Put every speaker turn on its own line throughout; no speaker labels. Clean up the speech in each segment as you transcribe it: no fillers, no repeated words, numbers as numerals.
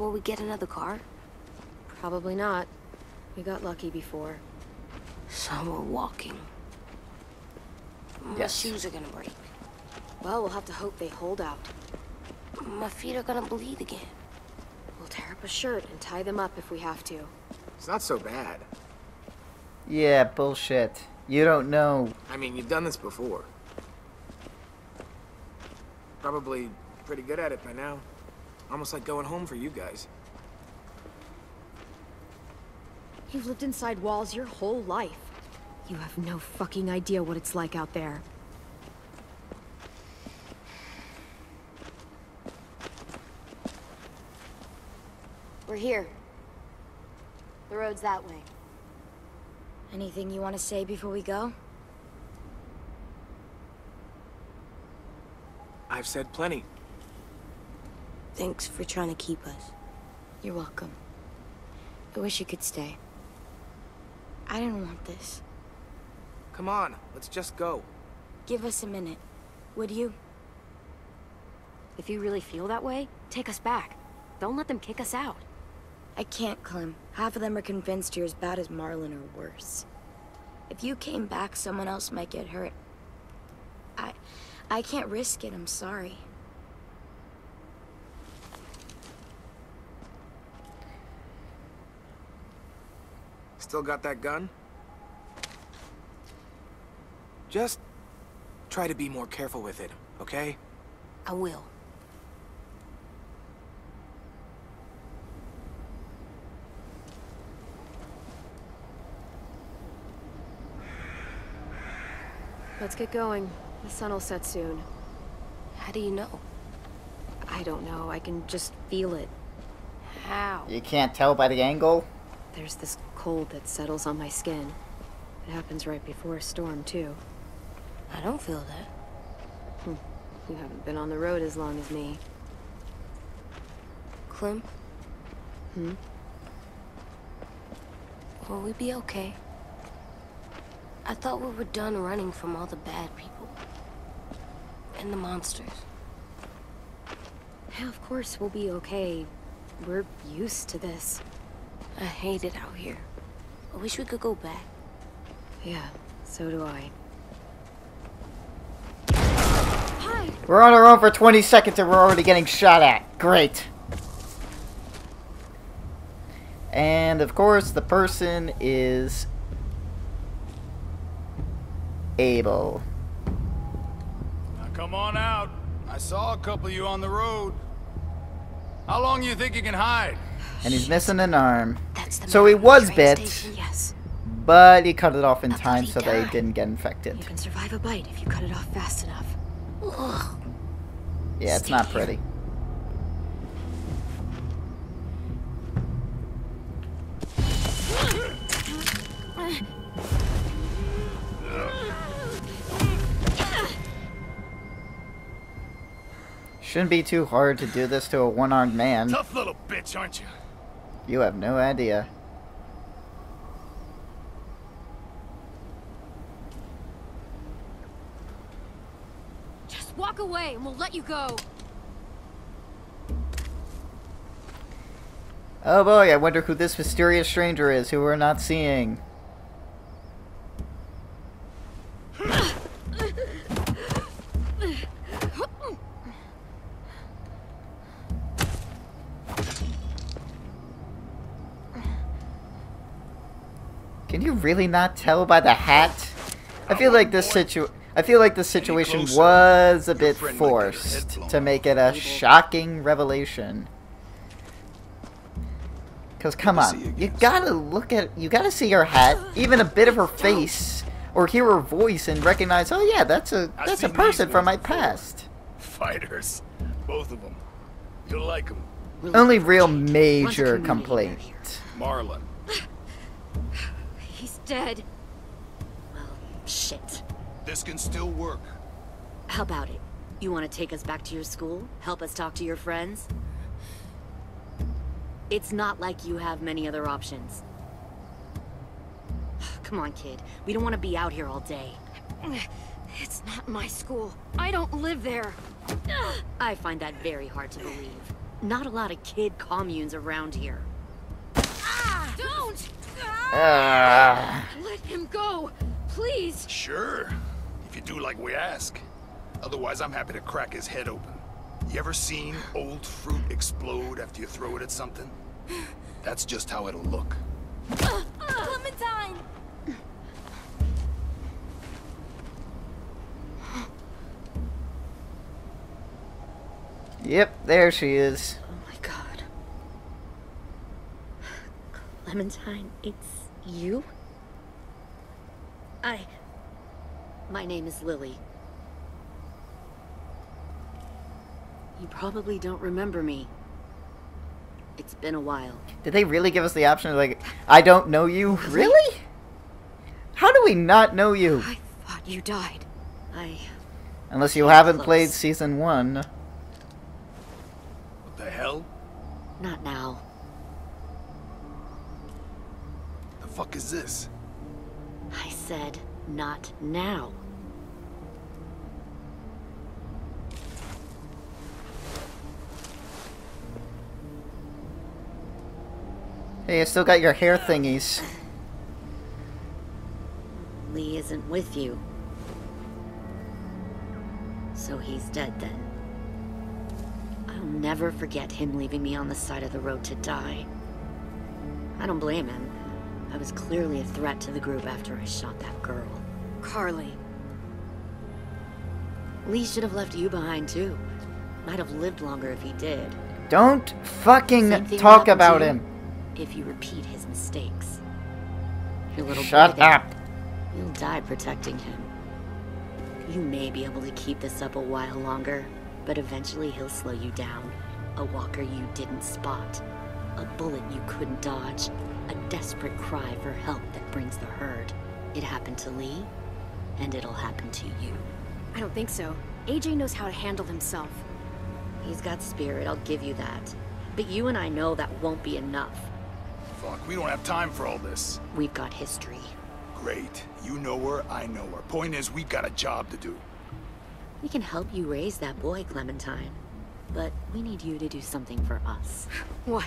Will we get another car?
Probably not. We got lucky before.
So we're walking. My shoes are gonna break.
Well, we'll have to hope they hold out.
My feet are gonna bleed again.
We'll tear up a shirt and tie them up if we have to.
It's not so bad.
Yeah, bullshit. You don't know.
I mean, you've done this before. Probably pretty good at it by now. Almost like going home for you guys.
You've lived inside walls your whole life. You have no fucking idea what it's like out there.
We're here. The road's that way. Anything you want to say before we go?
I've said plenty.
Thanks for trying to keep us.
You're welcome. I wish you could stay. I didn't want this.
Come on, let's just go.
Give us a minute, would you?
If you really feel that way, take us back. Don't let them kick us out.
I can't, Clem. Half of them are convinced you're as bad as Marlon or worse. If you came back, someone else might get hurt. I can't risk it, I'm sorry.
Still got that gun? Just try to be more careful with it, okay?
I will.
Let's get going. The sun will set soon.
How do you know?
I don't know. I can just feel it.
How?
You can't tell by the angle?
There's this cold that settles on my skin. It happens right before a storm, too.
I don't feel that.
You haven't been on the road as long as me.
Clem? Will we be okay? I thought we were done running from all the bad people. And the monsters.
Yeah, of course we'll be okay. We're used to this.
I hate it out here. I wish we could go back.
Yeah, so do I.
We're on our own for 20 seconds and we're already getting shot at. Great. And of course, the person is Abel.
Now come on out. I saw a couple of you on the road. How long you think you can hide?
And he's missing an arm.
So
he was bit,
Yes.
but he cut it off in time so they didn't get infected.
You can survive a bite if you cut it off fast enough.
Ugh.
Yeah, it's not pretty. Shouldn't be too hard to do this to a one-armed man.
Tough little bitch, aren't you?
You have no idea.
Just walk away and we'll let you go.
Oh boy, I wonder who this mysterious stranger is who we're not seeing. Can you really not tell by the hat? I feel like this situation was a bit forced to make it a shocking revelation. Cause come on, you gotta see her hat, even a bit of her face, or hear her voice and recognize, oh yeah, that's a person from my past.
Fighters, both of them. You'll like them.
Only real major complaint.
Marlon.
He's dead. Well, shit.
This can still work.
How about it? You want to take us back to your school? Help us talk to your friends? It's not like you have many other options. Come on, kid. We don't want to be out here all day.
It's not my school. I don't live there.
I find that very hard to believe. not a lot of kid communes around here.
Don't!
Ugh.
Let him go! Please!
Sure, if you do like we ask. Otherwise, I'm happy to crack his head open. You ever seen old fruit explode after you throw it at something? That's just how it'll look.
Clementine!
Yep, there she is.
Oh my god. Clementine, it's you? My name is Lily. You probably don't remember me. It's been a while.
Did they really give us the option of, like, I don't know you? Really? How do we not know you?
I thought you died.
Unless you haven't
Close.
played Season 1.
What the hell?
Not now.
The fuck is this?
I said, not now.
Hey, I still got your hair thingies.
Lee isn't with you. So he's dead then. I'll never forget him leaving me on the side of the road to die. I don't blame him. I was clearly a threat to the group after I shot that girl.
Carly.
Lee should have left you behind too. Might have lived longer if he did.
Don't
Same
fucking
thing
talk
happened
about
to you
him.
If you repeat his mistakes. Your little
Shut
boy there,
up.
you'll die protecting him. You may be able to keep this up a while longer, but eventually he'll slow you down. A walker you didn't spot. A bullet you couldn't dodge. A desperate cry for help that brings the herd. It happened to Lee, and it'll happen to you.
I don't think so. AJ knows how to handle himself.
He's got spirit, I'll give you that. But you and I know that won't be enough.
Fuck, we don't have time for all this.
We've got history.
Great. You know her, I know her. Point is, we've got a job to do.
We can help you raise that boy, Clementine. But we need you to do something for us.
What?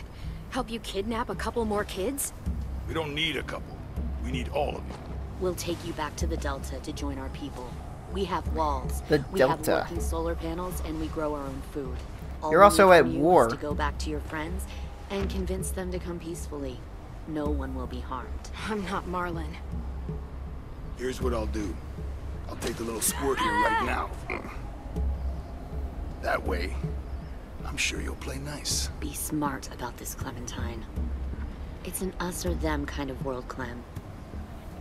Help you kidnap a couple more kids?
We don't need a couple. We need all of you.
We'll take you back to the Delta to join our people. We have walls.
The
we have
Delta.
working solar panels, and we grow our own food. All
You're
we
also
need
at
from you
war.
is to go back to your friends and convince them to come peacefully. No one will be harmed.
I'm not Marlon.
Here's what I'll do. I'll take the little squirt here right now. That way, I'm sure you'll play nice.
Be smart about this, Clementine. It's an us or them kind of world, Clem.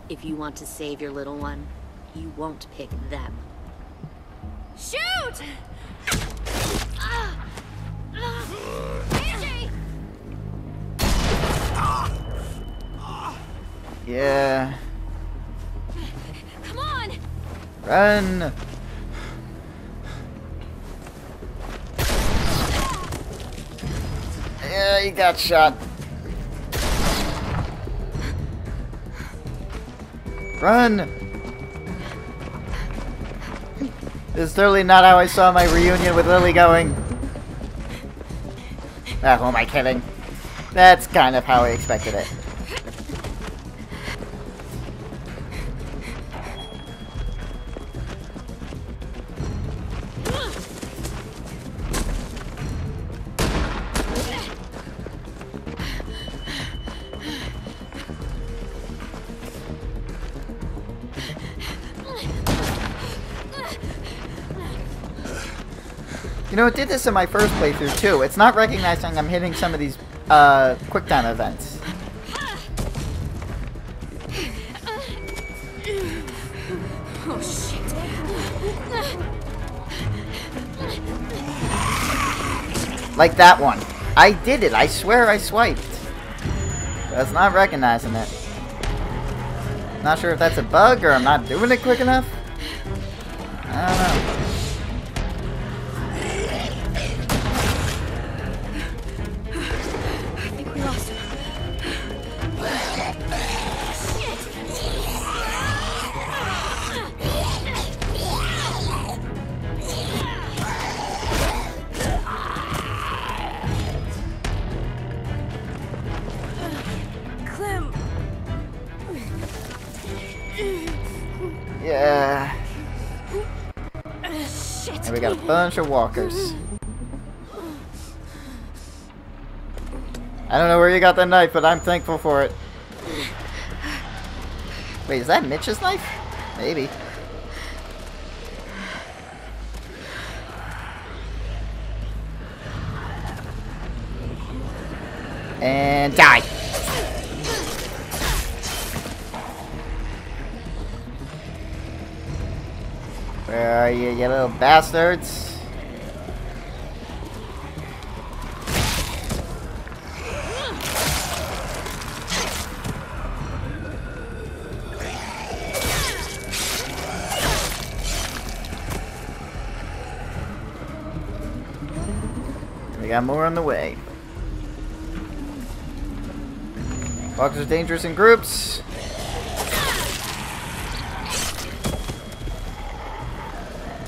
If you want to save your little one, you won't pick them.
Shoot! AJ!
Yeah.
Come on!
Run. Yeah, you got shot. Run! This is totally not how I saw my reunion with Lily going. Ah, who am I kidding? That's kind of how I expected it. You know, it did this in my first playthrough too. It's not recognizing I'm hitting some of these QuickTime events.
Oh, shit.
Like that one. I did it. I swear I swiped. But it's not recognizing it. Not sure if that's a bug or I'm not doing it quick enough. I don't know.
I think we lost him.
Yeah.
Shit.
And we got a bunch of walkers. I don't know where you got that knife, but I'm thankful for it. Wait, is that Mitch's knife? Maybe. And die. Where are you, you little bastards? We got more on the way. Walkers are dangerous in groups.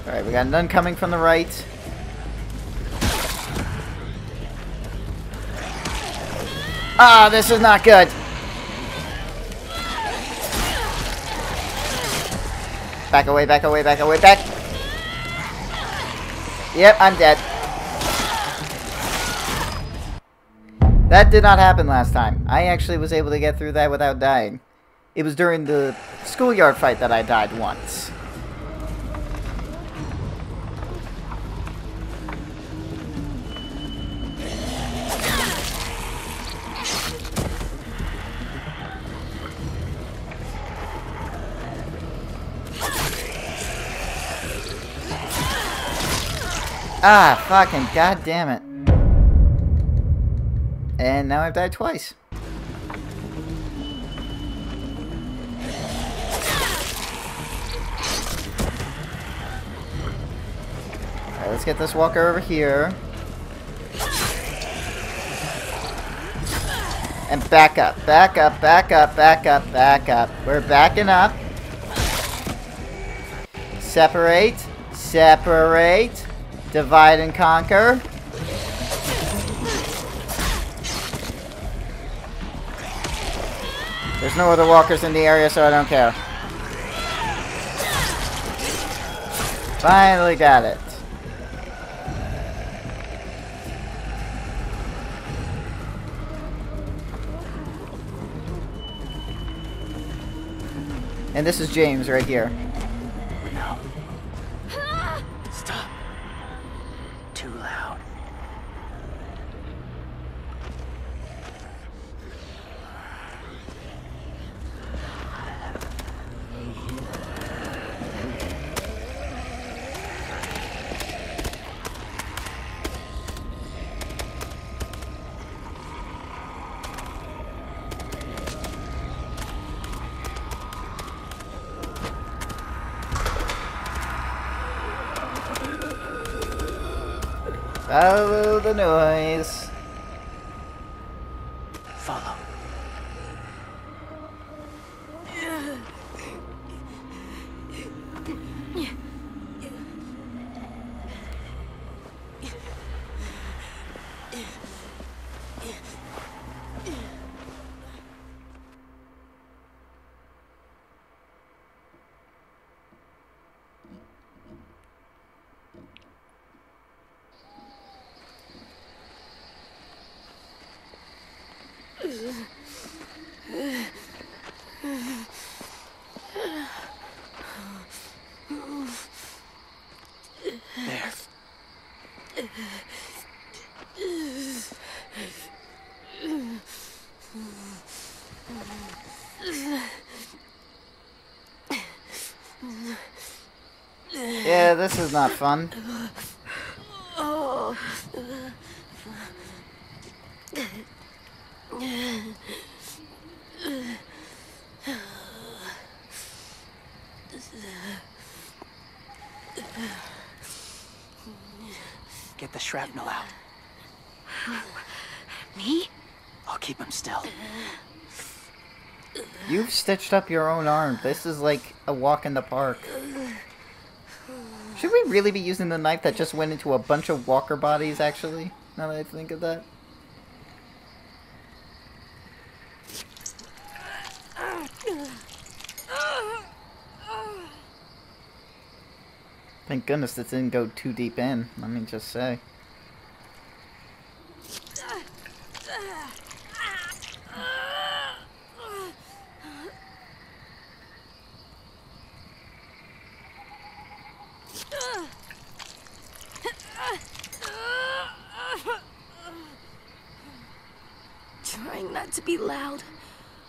Alright, we got none coming from the right. Ah, this is not good. Back away, back away, back away, back. Yep, I'm dead. That did not happen last time. I actually was able to get through that without dying. It was during the schoolyard fight that I died once. Ah, fucking goddamn it. And now I've died twice. Alright, let's get this walker over here. And back up, back up, back up, back up, back up. We're backing up. Separate, separate, divide and conquer. There's no other walkers in the area, so I don't care. Finally got it. And this is James right here.
No. Stop. Too loud.
Follow the noise.
Follow. There.
Yeah, this is not fun.
Get the shrapnel out.
Me?
I'll keep him still.
You've stitched up your own arm. This is like a walk in the park. Should we really be using the knife that just went into a bunch of walker bodies, actually? Now that I think of that. Thank goodness this didn't go too deep in, let me just say.
Trying not to be loud.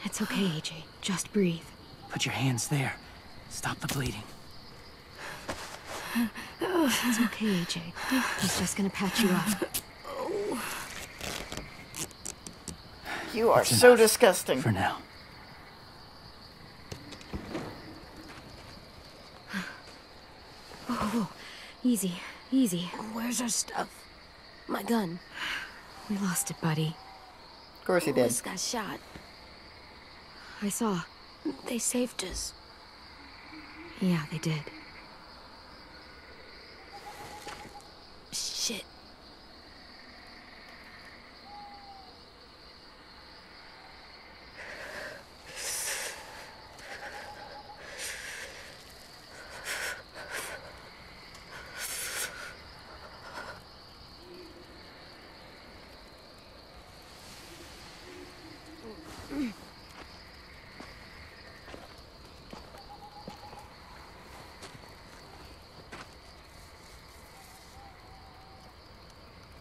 It's okay, AJ. Just breathe.
Put your hands there. Stop the bleeding.
It's okay, AJ. He's just gonna patch you up.
You are
That's
so
enough
disgusting.
for now.
Oh, easy, easy.
Where's our stuff? My gun.
We lost it, buddy.
Of course he did.
Louis got shot.
I saw.
They saved us.
Yeah, they did.
Shit.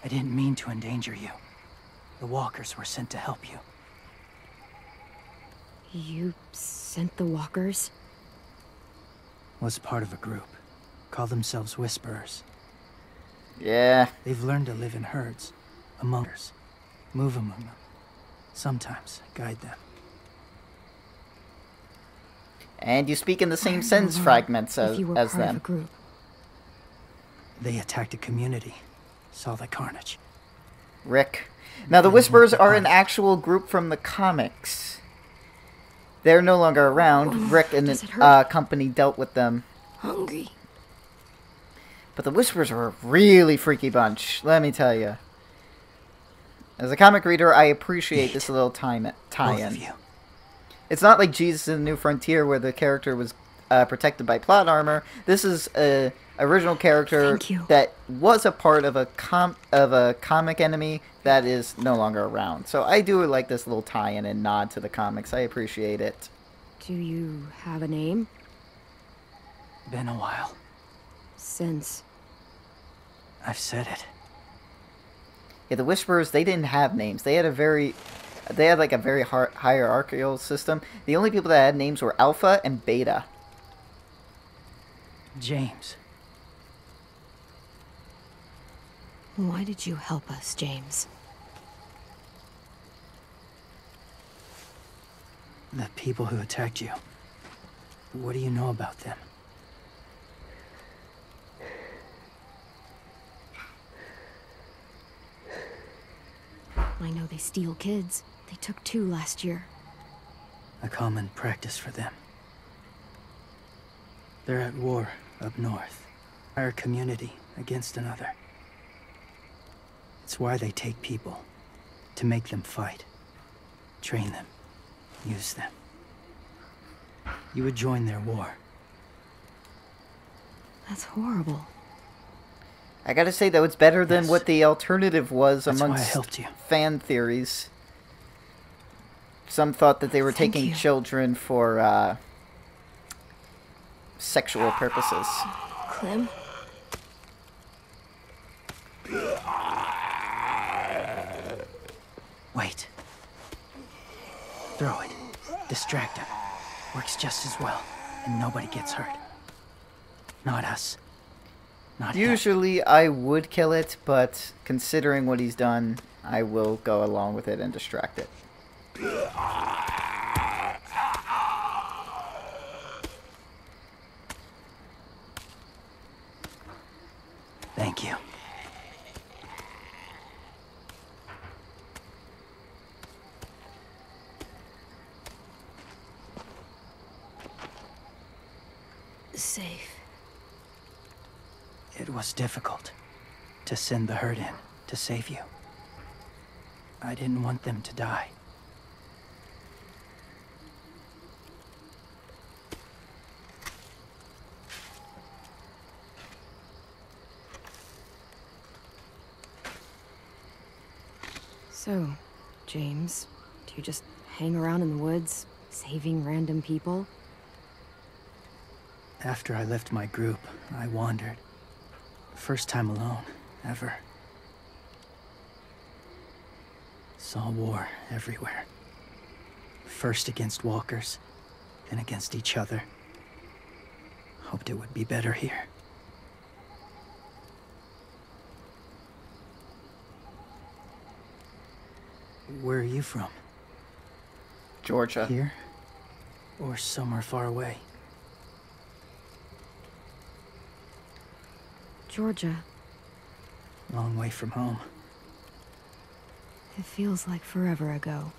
I didn't mean to endanger you. The walkers were sent to help you.
You sent the walkers?
Was part of a group. Call themselves Whisperers.
Yeah.
They've learned to live in herds, among others. Move among them. Sometimes guide them.
And you speak in the same
Why
sentence
alone
fragments
if
as,
you were
as
part of
them.
a group?
They attacked a community. Saw the carnage.
Rick. Now, the Whisperers are an
Why?
actual group from the comics. They're no longer around. Rick and
Does it
the
hurt?
company dealt with them.
Hungry.
But the Whisperers are a really freaky bunch, let me tell you. As a comic reader, I appreciate this little
Both of
tie-in.
you.
It's not like Jesus in the New Frontier where the character was protected by plot armor. This is a original character
Thank you.
that was a part of a comic enemy that is no longer around. So I do like this little tie-in and nod to the comics. I appreciate it.
Do you have a name?
Been a while.
Since...
I've said it.
Yeah, the Whisperers, they didn't have names. They had a very hierarchical system. The only people that had names were Alpha and Beta.
James.
Why did you help us, James?
The people who attacked you. What do you know about them?
I know they steal kids. They took 2 last year.
A common practice for them. They're at war up north. Our community against another. It's why they take people. To make them fight. Train them. Use them. You would join their war.
That's horrible.
I gotta say, though, it's better than
Yes.
what the alternative was
That's why I
amongst
helped you.
fan theories. Some thought that they were
Thank
taking
you.
children for sexual purposes.
Clem?
Wait. Throw it. Distract him. Works just as well. And nobody gets hurt. Not us. Not him.
Usually I would kill it, but considering what he's done, I will go along with it and distract it.
Thank you.
Safe.
It was difficult to send the herd in to save you. I didn't want them to die.
So, James, do you just hang around in the woods, saving random people?
After I left my group, I wandered. First time alone, ever. Saw war everywhere. First against walkers, then against each other. Hoped it would be better here. Where are you from?
Georgia.
Here? Or somewhere far away?
Georgia.
Long way from home.
It feels like forever ago.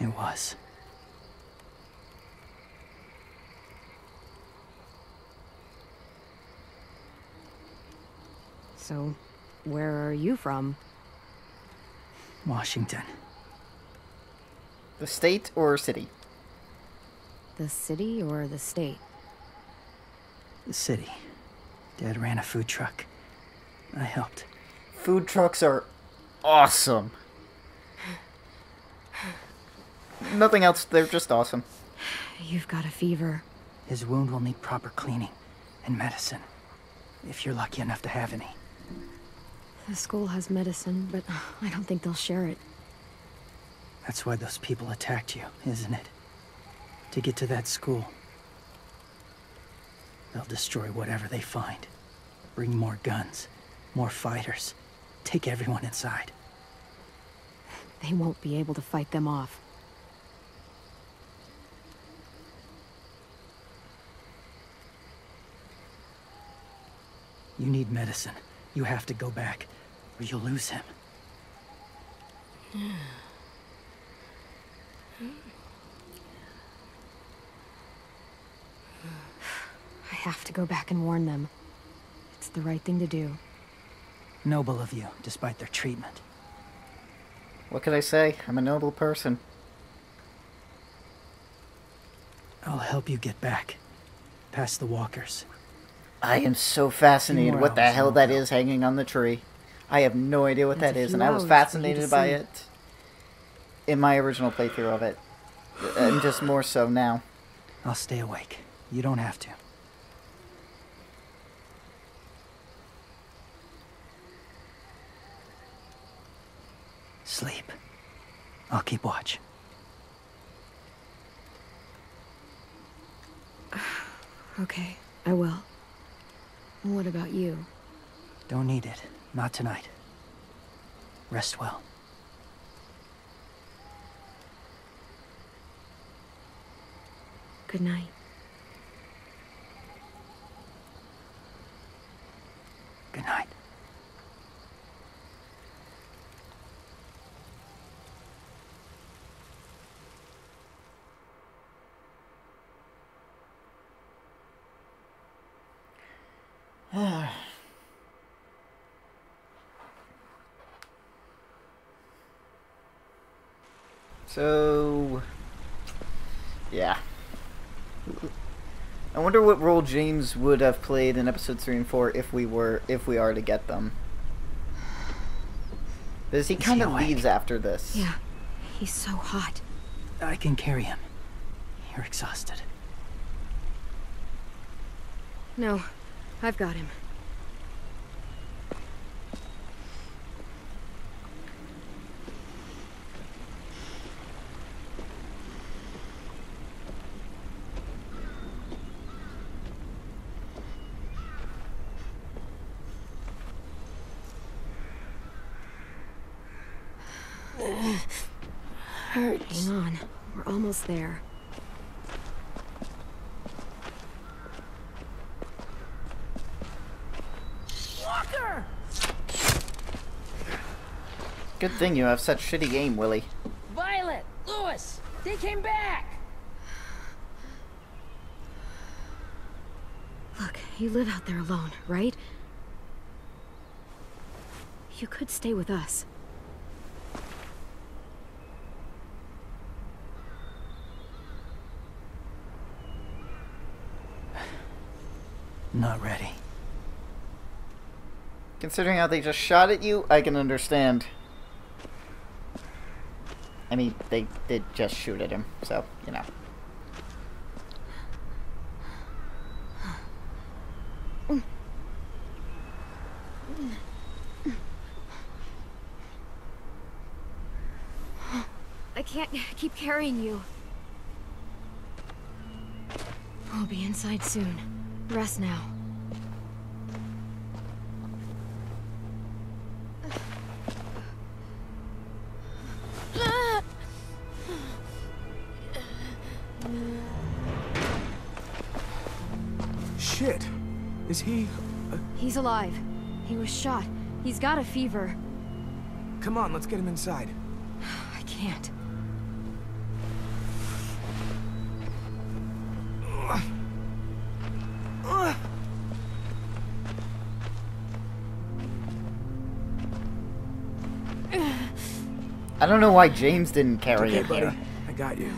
It was.
So, where are you from?
Washington.
The state or city?
The city or the state?
The city. Dad ran a food truck. I helped.
Food trucks are awesome. Nothing else, they're just awesome.
You've got a fever.
His wound will need proper cleaning and medicine. If you're lucky enough to have any.
The school has medicine, but I don't think they'll share it.
That's why those people attacked you, isn't it? To get to that school. They'll destroy whatever they find. Bring more guns, more fighters. Take everyone inside.
They won't be able to fight them off.
You need medicine. You have to go back, or you'll lose him.
I have to go back and warn them. It's the right thing to do.
Noble of you, despite their treatment.
What could I say? I'm a noble person.
I'll help you get back. Past the walkers.
I am so fascinated
More
what the
hours
hell
won't
that
go.
is hanging on the tree. I have no idea what
That's
that
a
is,
few
and I was
hours for you to
fascinated by
see.
it in my original playthrough of it. And just more so now.
I'll stay awake. You don't have to. Sleep. I'll keep watch.
Okay, I will. What about you?
Don't need it. Not tonight. Rest well.
Good night.
Good night.
So, yeah. I wonder what role James would have played in episodes 3 and 4 if we are to get them. Because he kind of
awake?
leaves after this.
Yeah, he's so hot.
I can carry him. You're exhausted.
No, I've got him.
Hurts.
Hang on, we're almost there.
Walker!
Good thing you have such shitty aim, Willie.
Violet! Lewis! They came back!
Look, you live out there alone, right? You could stay with us.
Not ready.
Considering how they just shot at you, I can understand. I mean, they did just shoot at him, so, you know.
I can't keep carrying you. I'll be inside soon. Rest now.
Shit. Is he...
He's alive. He was shot. He's got a fever.
Come on, let's get him inside.
I can't.
I don't know why James didn't carry
Okay,
it
buddy.
here.
I got you.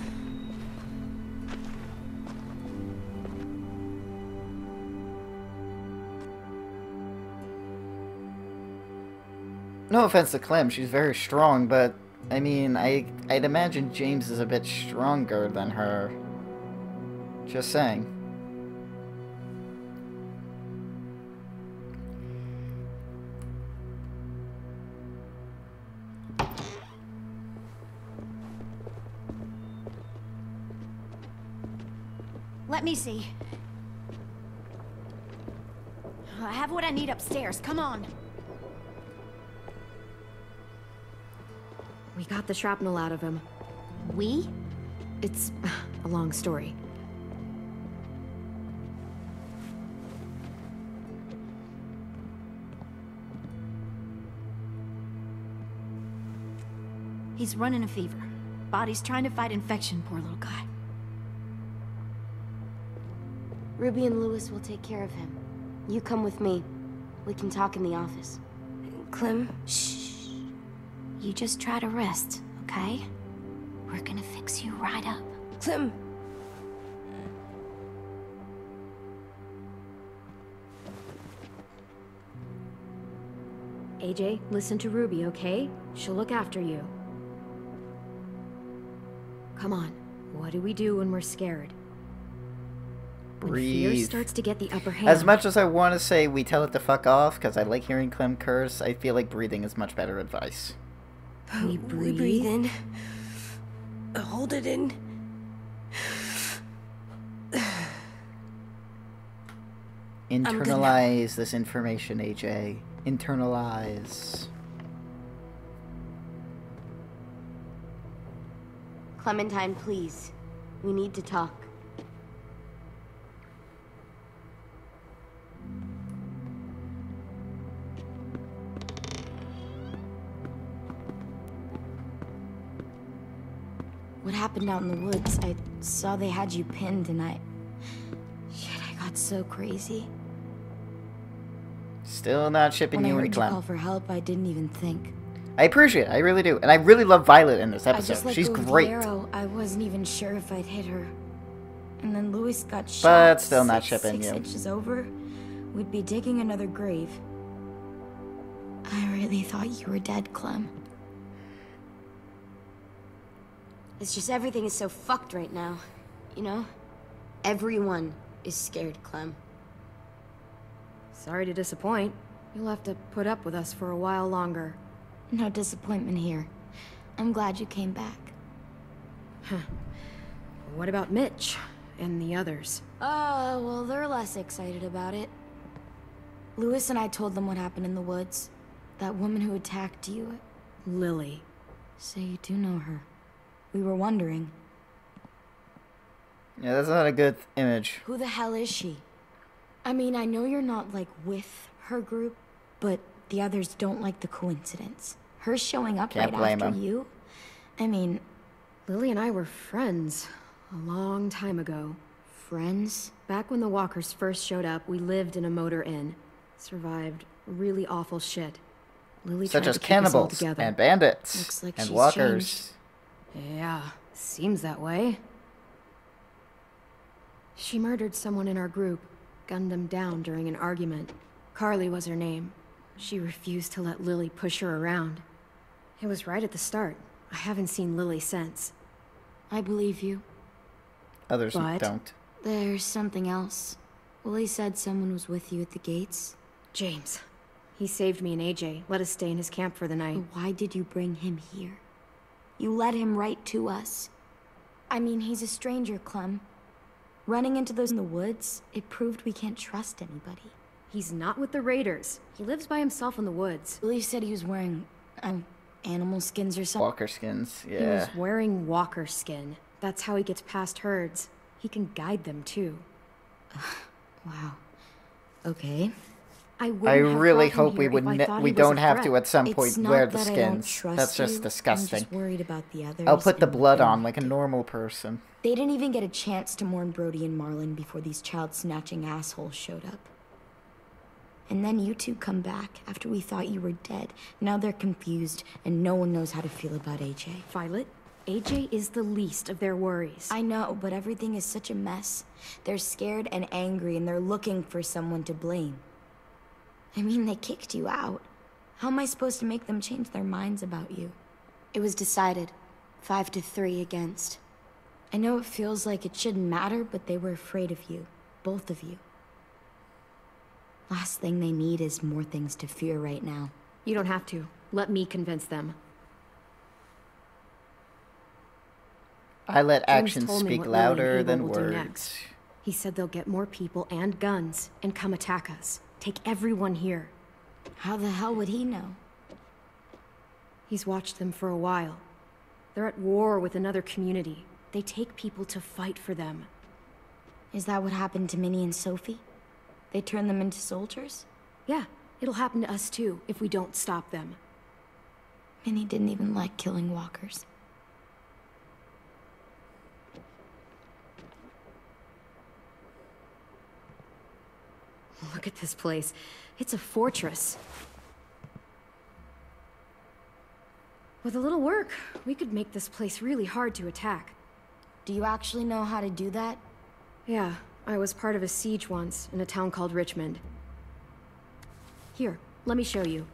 No offense to Clem, she's very strong, but I mean, I'd imagine James is a bit stronger than her. Just saying.
Let me see. I have what I need upstairs. Come on. We got the shrapnel out of him. We? It's a long story.
He's running a fever. Body's trying to fight infection, poor little guy.
Ruby and Lewis will take care of him. You come with me. We can talk in the office. Clem,
Shh. You just try to rest, okay? We're gonna fix you right up.
Clem!
AJ, listen to Ruby, okay? She'll look after you. Come on. What do we do when we're scared? When fear
Breathe.
starts to get the upper hand.
As much as I want to say we tell it to fuck off, because I like hearing Clem curse, I feel like breathing is much better advice.
We
We breathe in. Hold it in.
Internalize this information, AJ. Internalize.
Clementine, please. We need to talk.
What happened out in the woods? I saw they had you pinned and Shit, I got so crazy.
Still not shipping
When I
you and
heard you
Clem.
call for help, I didn't even think.
I appreciate it, I really do. And I really love Violet in this
I
episode.
just let
She's
go of the
great.
arrow. I wasn't even sure if I'd hit her. And then Lewis got shot.
But still not shipping
six
you.
inches over. We'd be digging another grave. I really thought you were dead, Clem.
It's just everything is so fucked right now. You know? Everyone is scared, Clem.
Sorry to disappoint. You'll have to put up with us for a while longer.
No disappointment here. I'm glad you came back.
What about Mitch and the others?
Well, they're less excited about it. Lewis and I told them what happened in the woods. That woman who attacked you.
Lily.
So you do know her. We were wondering.
Yeah, that's not a good image.
Who the hell is she? I mean, I know you're not, like, with her group, but the others don't like the coincidence. Her showing up
Can't
right
blame
after
'em.
you? I mean...
Lily and I were friends a long time ago.
Friends?
Back when the walkers first showed up, we lived in a motor inn. Survived really awful shit. Lily
Such
tried
as
to keep us all
cannibals
together.
and bandits
Looks like
and
she's
walkers.
Yeah, seems that way. She murdered someone in our group, gunned them down during an argument. Carly was her name. She refused to let Lily push her around. It was right at the start. I haven't seen Lily since.
I believe you.
Others
But-
don't.
There's something else. Willie said someone was with you at the gates.
James. He saved me and AJ, let us stay in his camp for the night.
But why did you bring him here? You led him right to us. I mean, he's a stranger, Clem. Running into those in the woods, it proved we can't trust anybody.
He's not with the Raiders. He lives by himself in the woods.
Willie said he was wearing, animal skins or something.
Walker skins,
He
yeah.
was wearing walker skin. That's how he gets past herds. He can guide them, too.
Wow. Okay.
I
really hope we don't have to at some point wear the skins. That's just
I'm
disgusting.
just worried about the others.
I'll put the
and
blood
what
on
they
like a
might do.
normal person.
They didn't even get a chance to mourn Brody and Marlon before these child-snatching assholes showed up. And then you two come back after we thought you were dead. Now they're confused, and no one knows how to feel about AJ.
Violet, AJ is the least of their worries.
I know, but everything is such a mess. They're scared and angry, and they're looking for someone to blame. I mean, they kicked you out. How am I supposed to make them change their minds about you? It was decided. 5-3 against. I know it feels like it shouldn't matter, but they were afraid of you. Both of you. Last thing they need is more things to fear right now.
You don't have to. Let me convince them.
I let
James
actions
told me
speak
what Lily and
louder
Ava
than
will do
words.
next. He said they'll get more people and guns and come attack us. Take everyone here.
How the hell would he know?
He's watched them for a while. They're at war with another community. They take people to fight for them.
Is that what happened to Minnie and Sophie? They turned them into soldiers?
Yeah, it'll happen to us too if we don't stop them.
Minnie didn't even like killing walkers.
Look at this place. It's a fortress. With a little work, we could make this place really hard to attack.
Do you actually know how to do that?
Yeah, I was part of a siege once in a town called Richmond. Here, let me show you.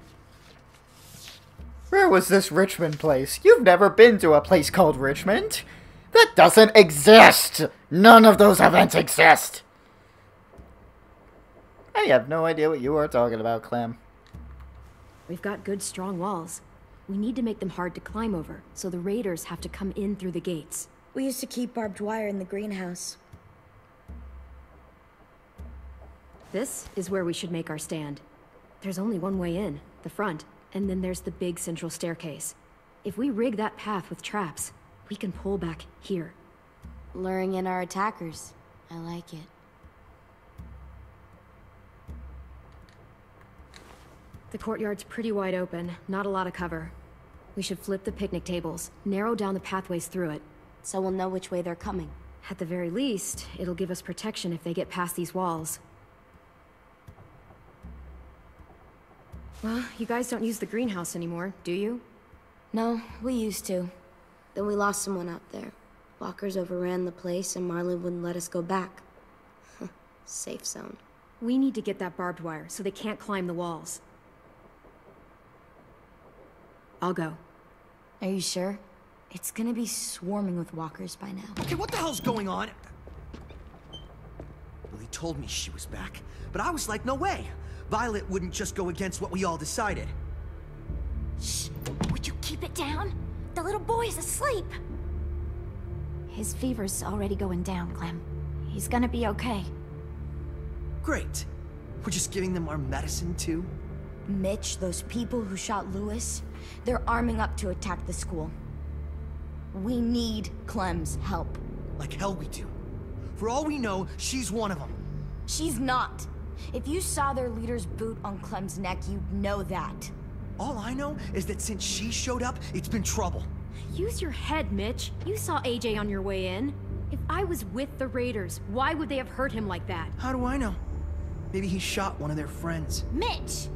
Where was this Richmond place? You've never been to a place called Richmond? That doesn't exist! None of those events exist! I have no idea what you are talking about, Clem.
We've got good, strong walls. We need to make them hard to climb over, so the raiders have to come in through the gates.
We used to keep barbed wire in the greenhouse.
This is where we should make our stand. There's only one way in, the front, and then there's the big central staircase. If we rig that path with traps, we can pull back here.
Luring in our attackers. I like it.
The courtyard's pretty wide open, not a lot of cover. We should flip the picnic tables, narrow down the pathways through it.
So we'll know which way they're coming.
At the very least, it'll give us protection if they get past these walls. Well, you guys don't use the greenhouse anymore, do you?
No, we used to. Then we lost someone out there. Walkers overran the place and Marlon wouldn't let us go back. Safe zone.
We need to get that barbed wire so they can't climb the walls. I'll go.
Are you sure? It's gonna be swarming with walkers by now.
Okay, what the hell's going on? Well, he told me she was back, but I was like, no way. Violet wouldn't just go against what we all decided.
Shh! Would you keep it down? The little boy's asleep! His fever's already going down, Clem. He's gonna be okay.
Great. We're just giving them our medicine, too?
Mitch, those people who shot Lewis, they're arming up to attack the school. We need Clem's help.
Like hell we do. For all we know, she's one of them.
She's not. If you saw their leader's boot on Clem's neck, you'd know that.
All I know is that since she showed up, it's been trouble.
Use your head, Mitch. You saw AJ on your way in. If I was with the raiders, why would they have hurt him like that?
How do I know? Maybe he shot one of their friends.
Mitch!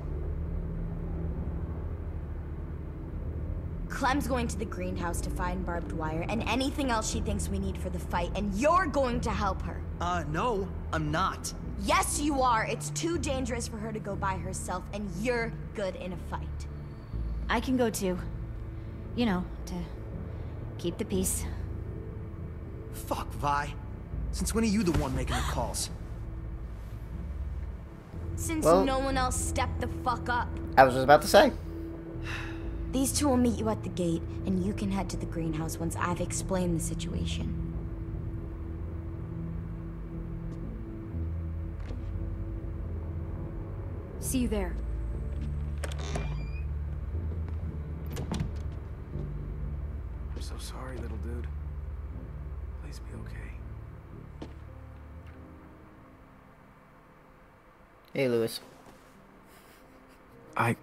Clem's going to the greenhouse to find barbed wire and anything else she thinks we need for the fight, and you're going to help her.
No, I'm not.
Yes, you are. It's too dangerous for her to go by herself, and you're good in a fight.
I can go too. You know, to keep the peace.
Fuck, Vi. Since when are you the one making the calls?
Since
Well-
no one else stepped the fuck up.
I was just about to say.
These two will meet you at the gate, and you can head to the greenhouse once I've explained the situation.
See you there.
I'm so sorry, little dude. Please be okay.
Hey, Lewis.
I